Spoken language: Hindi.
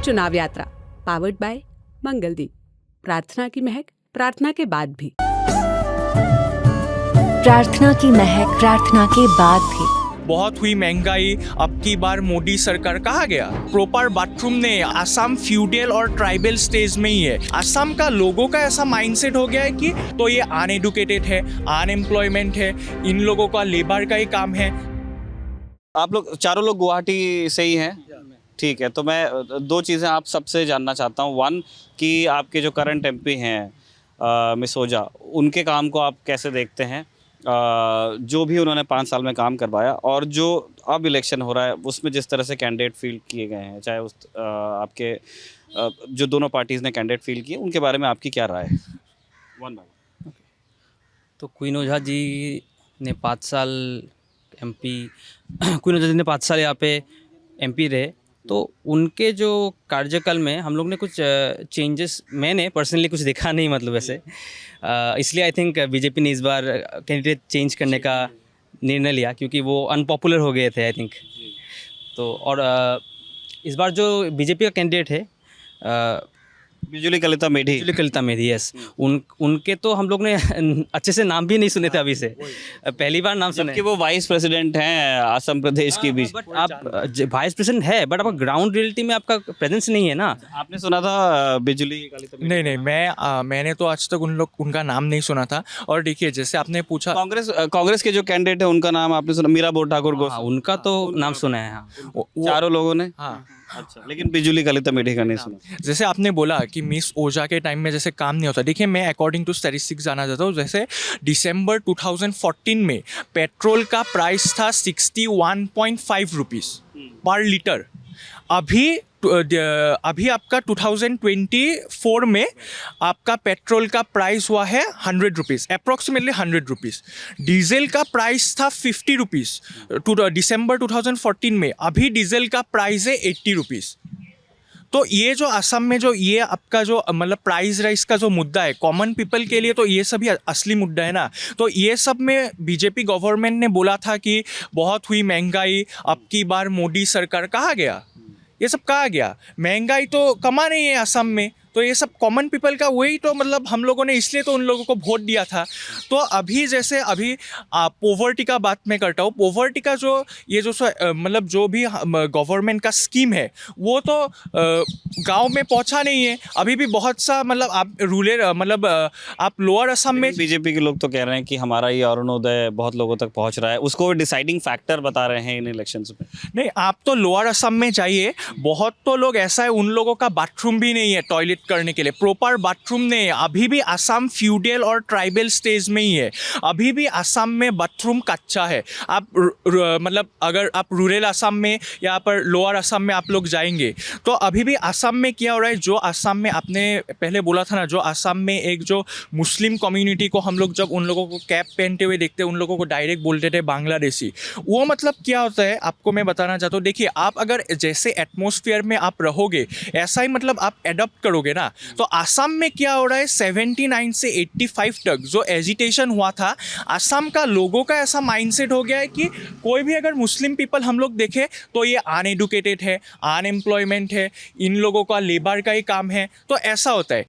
चुनाव यात्रा पावर्ड बाय मंगलदीप। प्रार्थना की महक प्रार्थना के बाद भी। प्रार्थना की महक प्रार्थना के बाद भी। बहुत हुई महंगाई, अब की बार मोदी सरकार कहाँ गया? प्रॉपर बाथरूम ने असम फ्यूडल और ट्राइबल स्टेज में ही है। असम का लोगों का ऐसा माइंडसेट हो गया है कि तो ये अनएडुकेटेड है, अनएम्प्लॉयमेंट है, इन लोगों का लेबर का ही काम है। आप लोग चारों लोग गुवाहाटी से ही हैं? ठीक है, तो मैं दो चीज़ें आप सबसे जानना चाहता हूँ। वन, कि आपके जो करंट एमपी हैं मिस ओझा, उनके काम को आप कैसे देखते हैं? जो भी उन्होंने 5 साल में काम करवाया और जो अब इलेक्शन हो रहा है उसमें जिस तरह से कैंडिडेट फील्ड किए गए हैं, चाहे उस आपके जो दोनों पार्टीज़ ने कैंडिडेट फील्ड किए, उनके बारे में आपकी क्या राय है? One by. तो क्वीन ओझा जी ने 5 साल एमपी क्वीन ओझा जी ने 5 साल यहाँ पे एमपी रहे, तो उनके जो कार्यकाल में हम लोग ने कुछ चेंजेस, मैंने पर्सनली कुछ देखा नहीं, मतलब वैसे इसलिए आई थिंक बीजेपी ने इस बार कैंडिडेट चेंज करने का निर्णय लिया, क्योंकि वो अनपॉपुलर हो गए थे आई थिंक। तो और इस बार जो बीजेपी का कैंडिडेट है बिजुली कलिता मेढी। बिजुली कलिता मेढी, यस, उनके तो हम लोग ने अच्छे से नाम भी नहीं सुने थे अभी से, पहली बार नाम सुने। कि वो वाइस प्रेसिडेंट हैं असम प्रदेश की बीच। बट आप वाइस प्रेसिडेंट है, बट आपका ग्राउंड रियलिटी में आपका प्रेजेंस नहीं है ना। आपने सुना था बिजुली कलिता मेढी? नहीं, मैंने तो आज तक उनका नाम नहीं सुना था। और देखिए, जैसे आपने पूछा, कांग्रेस के जो कैंडिडेट है उनका नाम आपने सुना? मीरा बोर ठाकुर को? हाँ, उनका तो नाम सुना है। हाँ, चारों लोगों ने? हाँ। अच्छा, लेकिन बिजुली कलिता मेढी का नहीं सुना। जैसे आपने बोला कि मिस ओझा के टाइम में जैसे काम नहीं होता, देखिए मैं अकॉर्डिंग टू स्टैटिस्टिक्स जाना चाहता हूँ। जैसे दिसंबर 2014 में पेट्रोल का प्राइस था 61.5 रुपीज़ पर लीटर। अभी आपका 2024 में आपका पेट्रोल का प्राइस हुआ है 100 रुपीज़, अप्रॉक्सीमेटली 100 रुपीज़। डीजल का प्राइस था 50 रुपीज़ दिसंबर 2014 में, अभी डीजल का प्राइस है 80 रुपीज़। तो ये जो असम में जो ये आपका जो मतलब प्राइस राइस का जो मुद्दा है कॉमन पीपल के लिए, तो ये सभी असली मुद्दा है ना। तो ये सब में बीजेपी गवर्नमेंट ने बोला था कि बहुत हुई महंगाई, अब की बार मोदी सरकार कहाँ गया? ये सब कहाँ गया? महंगाई तो कमा नहीं है असम में, तो ये सब कॉमन पीपल का वही तो मतलब हम लोगों ने इसलिए तो उन लोगों को वोट दिया था। तो अभी जैसे अभी पोवर्टी का बात मैं करता हूँ। पोवर्टी का जो ये जो मतलब जो भी गवर्नमेंट का स्कीम है वो तो गांव में पहुंचा नहीं है अभी भी। बहुत सा मतलब आप रूरल मतलब आप लोअर असम में, बीजेपी के लोग तो कह रहे हैं कि हमारा ये अरुणोदय बहुत लोगों तक पहुंच रहा है, उसको डिसाइडिंग फैक्टर बता रहे हैं इन इलेक्शंस में। नहीं, आप तो लोअर असम में जाइए, बहुत तो लोग ऐसा है उन लोगों का बाथरूम भी नहीं है टॉयलेट करने के लिए, प्रॉपर बाथरूम नहीं है। अभी भी असम फ्यूडल और ट्राइबल स्टेज में ही है, अभी भी असम में बाथरूम कच्चा है। आप मतलब अगर आप रूरल असम में या पर लोअर असम में आप लोग जाएंगे तो अभी भी असम में क्या हो रहा है, जो असम में आपने पहले बोला था ना, जो असम में एक जो मुस्लिम कम्युनिटी को हम लोग जब उन लोगों को कैप पहनते हुए देखते उन लोगों को डायरेक्ट बोलते थे बांग्लादेशी। वो मतलब क्या होता है आपको मैं बताना चाहता हूँ। देखिए, आप अगर जैसे एटमॉस्फेयर में आप रहोगे ऐसा ही मतलब आप एडॉप्ट करोगे ना। तो असम में क्या हो रहा है, 79 से 85 तक जो एजिटेशन हुआ था, असम का लोगों का ऐसा माइंडसेट हो गया है कि कोई भी अगर मुस्लिम पीपल हम लोग देखें तो ये अनएडुकेटेड है, अनएम्प्लॉयमेंट है, इन लोगों का लेबर का ही काम है, तो ऐसा होता है।